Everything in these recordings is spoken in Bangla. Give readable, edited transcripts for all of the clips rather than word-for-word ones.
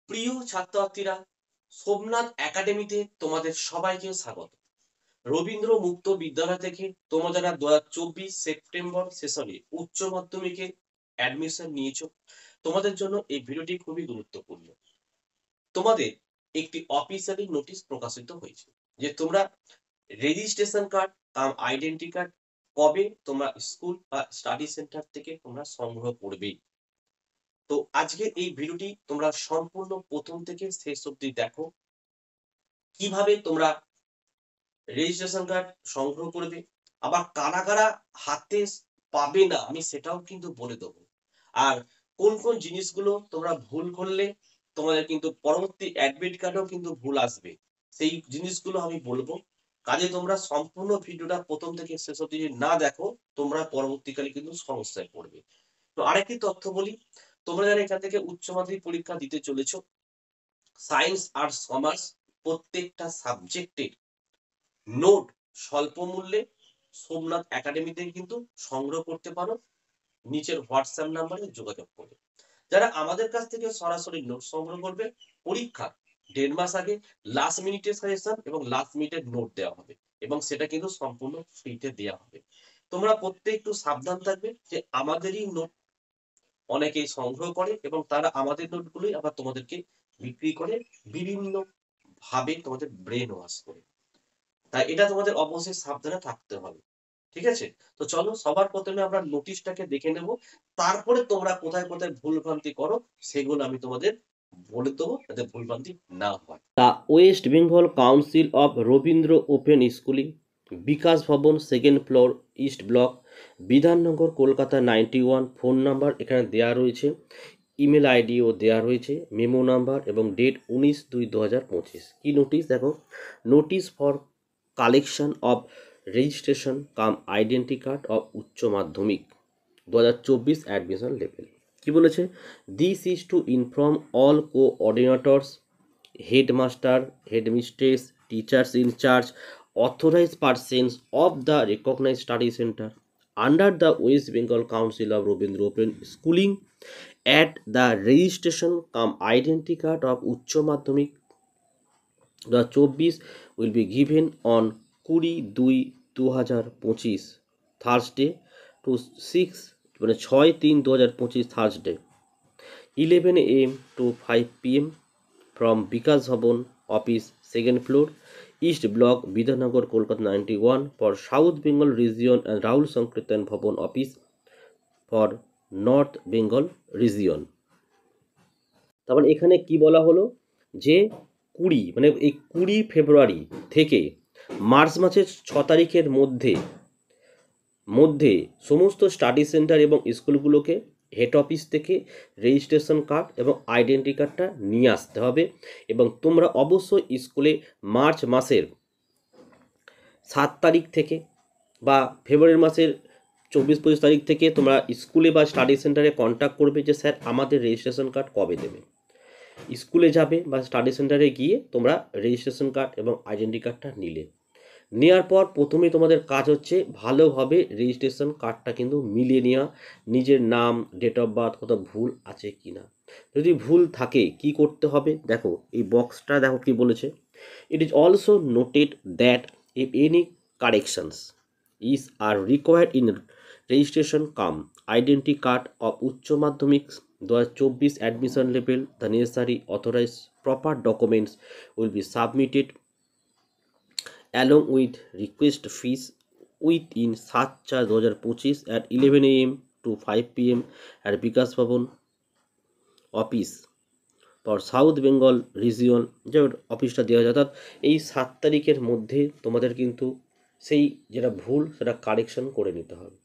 প্রিয় ছাত্রছাত্রীরা, সোমনাথ একাডেমিতে তোমাদের সবাইকে স্বাগত। রবীন্দ্র মুক্ত বিদ্যালয় থেকে তোমরা যারা 2024 সেপ্টেম্বর সেশনে উচ্চ মাধ্যমিকে অ্যাডমিশন নিয়েছো, তোমাদের জন্য এই ভিডিওটি খুবই গুরুত্বপূর্ণ। তোমাদের একটি অফিসিয়ালি নোটিশ প্রকাশিত হয়েছে যে তোমরা রেজিস্ট্রেশন কার্ড কাম আইডেন্টি কার্ড কবে তোমরা স্কুল বা স্টাডি সেন্টার থেকে তোমরা সংগ্রহ করবে। তো আজকে এই ভিডিওটি তোমরা সম্পূর্ণ প্রথম থেকে শেষ অবধি দেখো, কিভাবে তোমরা রেজিস্ট্রেশন কার্ড সংগ্রহ করবে, আবার কারা কারা হাতে পাবে না আমি সেটাও কিন্তু বলে দেবো। আর কোন কোন জিনিসগুলো তোমরা ভুল করলে তোমাদের কিন্তু পরবর্তী অ্যাডমিট কার্ডেও কিন্তু ভুল আসবে, সেই জিনিসগুলো আমি বলবো। কাজে তোমরা সম্পূর্ণ ভিডিওটা প্রথম থেকে শেষ অবধি যদি না দেখো, তোমরা পরবর্তীকালে কিন্তু সমস্যায় পড়বে। তো আরেকটি তথ্য বলি, তোমরা যারা এখান থেকে উচ্চ মাধ্যমিক পরীক্ষা দিতে চলেছো, সায়েন্স আর্টস কমার্স প্রত্যেকটা সাবজেক্টের নোট স্বল্প মূল্যে সোমনাথ একাডেমিতে কিন্তু সংগ্রহ করতে পারো নিচের হোয়াটসঅ্যাপ নাম্বারে যোগাযোগ করে। যারা আমাদের কাছ থেকে সরাসরি নোট সংগ্রহ করবে, পরীক্ষা 1.5 মাস আগে লাস্ট মিনিটের সাজেশন এবং লাস্ট মিনিটের নোট দেওয়া হবে এবং সেটা কিন্তু সম্পূর্ণ ফ্রিতে দেওয়া হবে। তোমরা প্রত্যেক একটু সাবধান থাকবে যে আমাদেরই নোট অনেকেই সংগ্রহ করে এবং তারা আমাদের নোটগুলোই আবার তোমাদেরকে বিক্রি করে বিভিন্ন ভাবে তোমাদের ব্রেন ওয়াশ করে। তাই এটা তোমাদের অবশ্যই সাবধানে থাকতে হবে। ঠিক আছে? তো চলো সবার প্রথমে আমরা নোটিশটাকে দেখে নেব। তারপরে তোমরা কোথায় কোথায় ভুলভ্রান্তি করো সেগুলো আমি তোমাদের বলে দেবো যাতে ভুলভ্রান্তি না হয়। The West Bengal council of Rabindra open schooling, Bikash Bhavan, second floor, east block, Bidhannagar, Kolkata 91। Phone number এখানে দেওয়া রয়েছে, ইমেল আইডিও দেওয়া রয়েছে, মেমো নাম্বার এবং ডেট 19/2/2025। কি নোটিশ দেখো, notice for collection of registration cum identity card of উচ্চ মাধ্যমিক 2024 অ্যাডমিশন লেভেল। কি বলেছে, this is to inform all coordinators, headmaster, headmistress, teachers in charge, authorized persons of the recognized study center under the West Bengal Council of Robindra Open Schooling at the registration cum identity card of Uchcho Madhyamik 2024 will be given on 20/2/2025 Thursday to 6/3/2025 Thursday 11 AM to 5 PM from Vikas Bhavan office, second floor, East Block, Bidhanagar, Kolkata 91 for South Bengal region and Rahul Sankirtan Bhavan office for North Bengal region। তারপর এখানে কি বলা হলো যে 20 মানে এই 20 ফেব্রুয়ারি থেকে মার্চ মাসের 6 তারিখের মধ্যে সমস্ত স্টাডি সেন্টার এবং স্কুলগুলোকে হেড অফিস থেকে রেজিস্ট্রেশন কার্ড এবং আইডেন্টি কার্ডটা নিয়ে আসতে হবে এবং তোমরা অবশ্যই স্কুলে মার্চ মাসের 7 তারিখ থেকে বা ফেব্রুয়ারি মাসের 24-25 তারিখ থেকে তোমরা স্কুলে বা স্টাডি সেন্টারে কন্ট্যাক্ট করবে যে স্যার আমাদের রেজিস্ট্রেশন কার্ড কবে দেবে। স্কুলে যাবে বা স্টাডি সেন্টারে গিয়ে তোমরা রেজিস্ট্রেশন কার্ড এবং আইডেন্টি কার্ডটা নিলে, নেওয়ার পর প্রথমেই তোমাদের কাজ হচ্ছে ভালোভাবে রেজিস্ট্রেশন কার্ডটা কিন্তু মিলিয়ে নেওয়া, নিজের নাম, ডেট অফ বার্থ কোথাও ভুল আছে কি না। যদি ভুল থাকে কি করতে হবে দেখো, এই বক্সটা দেখো কি বলেছে, it is also noted that if any corrections is are required in registration cum identity card of উচ্চ মাধ্যমিক 2024 admission level, the necessary authorized proper documents will be submitted along with request fees within 7/4/2025 at 11 AM to 5 PM at Vikas Bhavan office for south Bengal region. যে অফিসটা দেওয়া যায়, অর্থাৎ এই 7 তারিখের মধ্যে তোমাদের কিন্তু সেই যেটা ভুল সেটা কারেকশন করে নিতে হবে।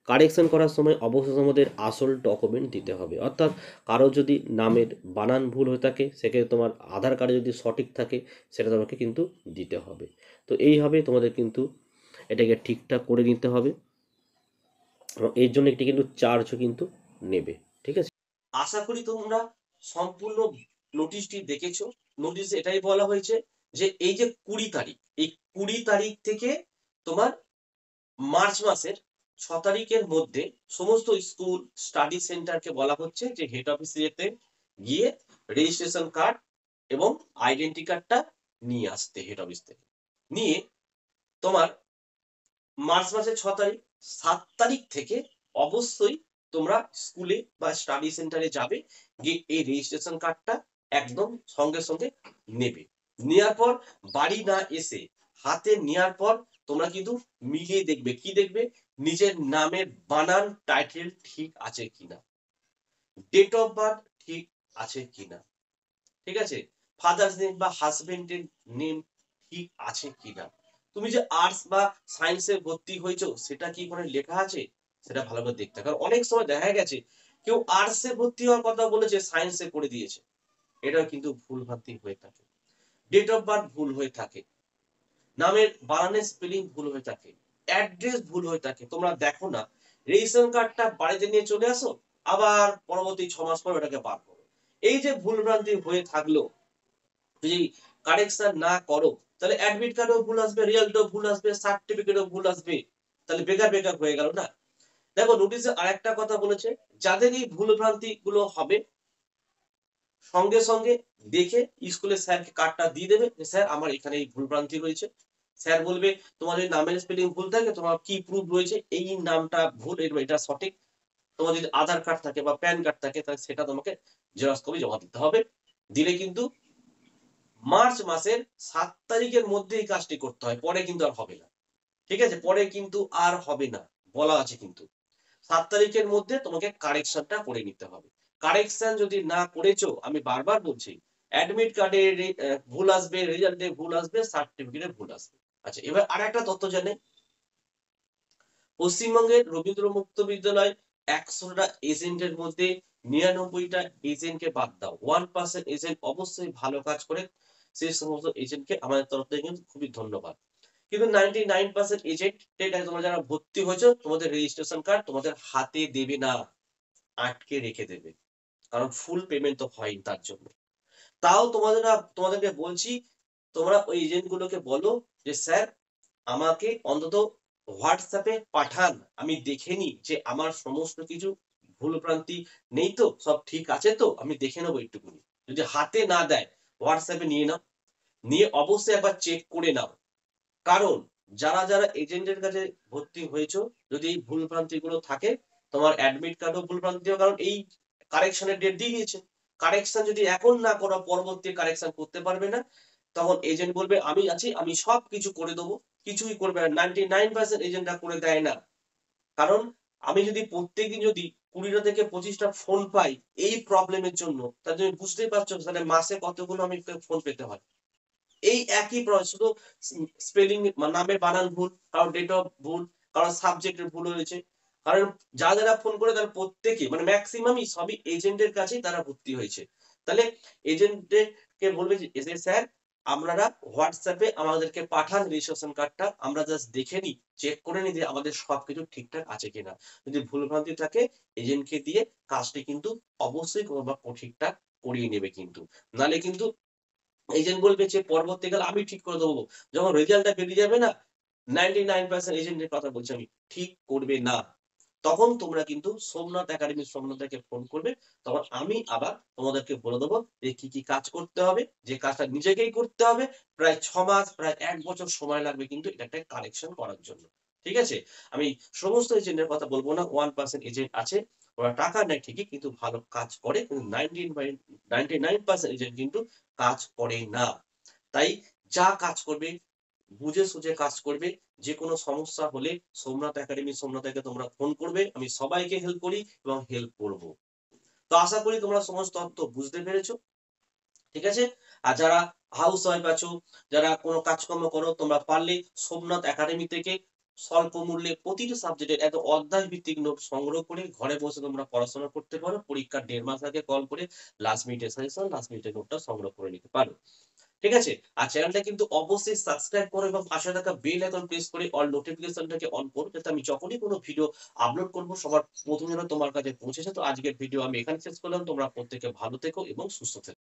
কারেকশন করার সময় অবশ্যই আমাদের আসল ডকুমেন্ট দিতে হবে, অর্থাৎ কারো যদি নামের বানান ভুল হয়ে থাকে সেক্ষেত্রে তোমার আধার কার্ডে যদি সঠিক থাকে সেটা তোমাকে কিন্তু দিতে হবে। তো এইভাবে তোমাদের কিন্তু এটাকে ঠিকঠাক করে নিতে হবে এবং এর জন্য একটি কিন্তু চার্জও কিন্তু নেবে। ঠিক আছে, আশা করি তোমরা সম্পূর্ণ নোটিশটি দেখেছো। নোটিশে এটাই বলা হয়েছে যে এই যে 20 তারিখ, এই 20 তারিখ থেকে তোমার মার্চ মাসের 6 তারিখের মধ্যে সমস্ত স্কুল স্টাডি সেন্টারকে বলা হচ্ছে যে হেড অফিসে যেতে গিয়ে রেজিস্ট্রেশন কার্ড এবং আইডেন্টি কার্ডটা নিয়ে আসতে হেড অফিস থেকে। নিয়ে তোমার মার্চ মাসের 6 তারিখ, 7 তারিখ থেকে অবশ্যই তোমরা স্কুলে বা স্টাডি সেন্টারে যাবে, গিয়ে এই রেজিস্ট্রেশন কার্ডটা একদম সঙ্গে সঙ্গে নেবে। নেয়ার পর বাড়ি না এসে হাতে নেয়ার পর তোমরা কিন্তু মিলিয়ে দেখবে, কি দেখবে? নিজের নামের বানান টাইটেল ঠিক আছে কিনা, ডেট অফ বার্থ ঠিক আছে কিনা, ঠিক আছে? ফাদার্স নেম বা হাজবেন্ডের নেম ঠিক আছে কিনা। তুমি যে আর্টস বা সায়েন্সে ভর্তি হয়েছো সেটা কি ওখানে লেখা আছে? সেটা ভালো করে দেখতে হবে। কারণ অনেক সময় দেখা গেছে কেউ আর্টসে ভর্তি হওয়ার কথা বলেছে, সায়েন্সে করে দিয়েছে। এটাও কিন্তু ভুলভ্রান্তি হয়ে থাকে। ডেট অফ বার্থ ভুল হয়ে থাকে। নামের বানানের স্পেলিং ভুল হয়ে থাকে। অ্যাড্রেস ভুল হয়ে থাকে। তোমরা দেখো না, রেশন কার্ডটা বাড়িতে নিয়ে চলে আসো, আবার পরবর্তী 6 মাস পর ওটাকে বার করো। এই যে ভুলভ্রান্তি হয়ে থাকলো, যদি কারেকশন না করো তাহলে অ্যাডমিট কার্ডেও ভুল আসবে, রেজাল্টেও ভুল আসবে, সার্টিফিকেটেও ভুল আসবে। তাহলে বেকার বেকার হয়ে গেল না? দেখো নোটিশে আরেকটা কথা বলেছে, যাদের এই ভুলভ্রান্তি গুলো হবে সঙ্গে সঙ্গে দেখে স্কুলের স্যারকে কার্ডটা দিয়ে দেবে যে স্যার আমার এখানে এই ভুলভ্রান্তি রয়েছে। স্যার বলবে তোমার যদি নামের স্পেলিং ভুল থাকে তোমার কি প্রুফ রয়েছে, এই নামটা ভুল এটা সঠিক। তোমার যদি আধার কার্ড থাকে বা প্যান কার্ড থাকে তাহলে সেটা তোমাকে জেরক্স কপি জমা দিতে হবে। দিলে কিন্তু মার্চ মাসের 7 তারিখের মধ্যে এই কাজটি করতে হয়, পরে কিন্তু আর হবে না। ঠিক আছে? পরে কিন্তু আর হবে না, বলা আছে কিন্তু। 7 তারিখের মধ্যে তোমাকে কারেকশনটা করে নিতে হবে। কারেকশন যদি না করেছো, আমি বারবার বলছি, অ্যাডমিট কার্ডে ভুল আসবে, রেজাল্টে ভুল আসবে, সার্টিফিকেটে ভুল আসবে। আচ্ছা, এবার আরেকটা তথ্য জানেন, পশ্চিমবঙ্গের রবীন্দ্র মুক্ত বিদ্যালয় 100টা এজেন্টের মধ্যে 99টা এজেন্টকে বাদ দাও। 1% এজেন্ট অবশ্যই ভালো কাজ করে। সেই সমস্ত এজেন্টকে আমাদের তরফ থেকে কিন্তু খুবই ধন্যবাদ। কিন্তু 99% এজেন্ট, ঠিক আছে, তোমরা যারা ভর্তি হয়েছো তোমাদের রেজিস্ট্রেশন কার্ড তোমাদের হাতে দেবে না, আটকে রেখে দেবে। কারণ ফুল পেমেন্ট তো হয়নি তার জন্য। তাও তোমাদেরকে বলছি, তোমরা ওই এজেন্ট গুলোকে বলো যে স্যার আমাকে অন্তত হোয়াটসঅ্যাপে পাঠান, আমি দেখে নিই যে আমার সমস্ত কিছু ভুলভ্রান্তি নেই তো, সব ঠিক আছে তো, আমি দেখে নেবো একটুখানি। যদি হাতে না দেয় হোয়াটসঅ্যাপে নিয়ে নাও, নিয়ে অবশ্যই একবার চেক করে নাও। কারণ যারা এজেন্টের কাছে ভর্তি হয়েছো, যদি এই ভুলভ্রান্তি গুলো থাকে, তোমার অ্যাডমিট কার্ডও ভুলভ্রান্তি হবে, কারণ এই কারেকশনের ডেট দিয়ে দিয়েছে। কারেকশন যদি এখন না করো পরবর্তী কারেকশন করতে পারবে না। তখন এজেন্ট বলবে আমি আছি, আমি সবকিছু করে দেবো। কিছুই করবে না। 99% এজেন্টরা করে দেয় না। কারণ আমি যদি প্রত্যেকদিন যদি 20টা থেকে 25টা ফোন পাই এই প্রবলেমের জন্য, তাহলে তুমি বুঝতেই পারছো তাহলে মাসে কতগুলো আমি ফোন পেতে হয়। এই একই শুধু স্পেলিং নামের বানান ভুল, কারো ডেট অফ ভুল, কারো সাবজেক্টের ভুল হয়েছে। কারণ যারা ফোন করে তারা প্রত্যেকে মানে ম্যাক্সিমামই সবই এজেন্টের কাছেই তারা ভর্তি হয়েছে। তাহলে এজেন্টকে বলবে যে এসে স্যার আপনারা হোয়াটসঅ্যাপে আমাদেরকে পাঠান রেজিস্ট্রেশন কার্ডটা, আমরা জাস্ট দেখে নিই, চেক করে নিই যে আমাদের সবকিছু ঠিকঠাক আছে কিনা। যদি ভুলভ্রান্তি থাকে এজেন্টকে দিয়ে কাজটি কিন্তু অবশ্যই কোনো বা ঠিকঠাক করিয়ে নেবে কিন্তু। নাহলে কিন্তু এজেন্ট বলবে যে পরবর্তীকালে আমি ঠিক করে দেবো। যখন রেজাল্টটা বেরিয়ে যাবে না, 99% এজেন্টের কথা বলছি আমি, ঠিক করবে না। তখন তোমরা কিন্তু সোমনাথ একাডেমি সোমনাথকে ফোন করবে। তখন আমি আবার তোমাদেরকে বলে দেবো যে কি কাজ করতে হবে। যে কাজটা নিজেকেই করতে হবে। প্রায় 6 মাস, প্রায় 1 বছর সময় লাগবে কিন্তু এটা একটা কারেকশন করার জন্য। ঠিক আছে? আমি সমস্ত এজেন্টের কথা বলব না। 1% এজেন্ট আছে। ওরা টাকা নেয় ঠিকই কিন্তু ভালো কাজ করে। কিন্তু 99% এজেন্ট কিন্তু কাজ করে না। তাই যা কাজ করবে বুঝে সুঝে কাজ করবে। যেকোনো সমস্যা হলে সোমনাথ একাডেমি সোমনাথকে তোমরা ফোন করবে। আমি সবাইকে হেল্প করি এবং হেল্প করব। তো আশা করি তোমরা সমস্ত তথ্য বুঝতে পেরেছো। ঠিক আছে? আর যারা হাউস ওয়াইফ আছো, যারা কোনো কাজকর্ম করো, তোমরা পারলে সোমনাথ একাডেমি থেকে স্বল্প মূল্যে প্রতিটি সাবজেক্টের একটা অধ্যায় ভিত্তিক নোট সংগ্রহ করে ঘরে বসে তোমরা পড়াশোনা করতে পারো। পরীক্ষার 1.5 মাস আগে কল করে লাস্ট মিনিটের সাজেশন, লাস্ট মিনিটের নোটটা সংগ্রহ করে নিতে পারো। ঠিক আছে? আর চ্যানেলটা কিন্তু অবশ্যই সাবস্ক্রাইব করো এবং পাশে থাকা বেল আইকন প্রেস করে অল নোটিফিকেশনটাকে অন করো, যাতে আমি যখনই কোনো ভিডিও আপলোড করব সবার প্রথম যেন তোমার কাছে পৌঁছে যায়। তো আজকের ভিডিও আমি এখানে শেষ করলাম। তোমরা প্রত্যেকে ভালো থেকো এবং সুস্থ থেকো।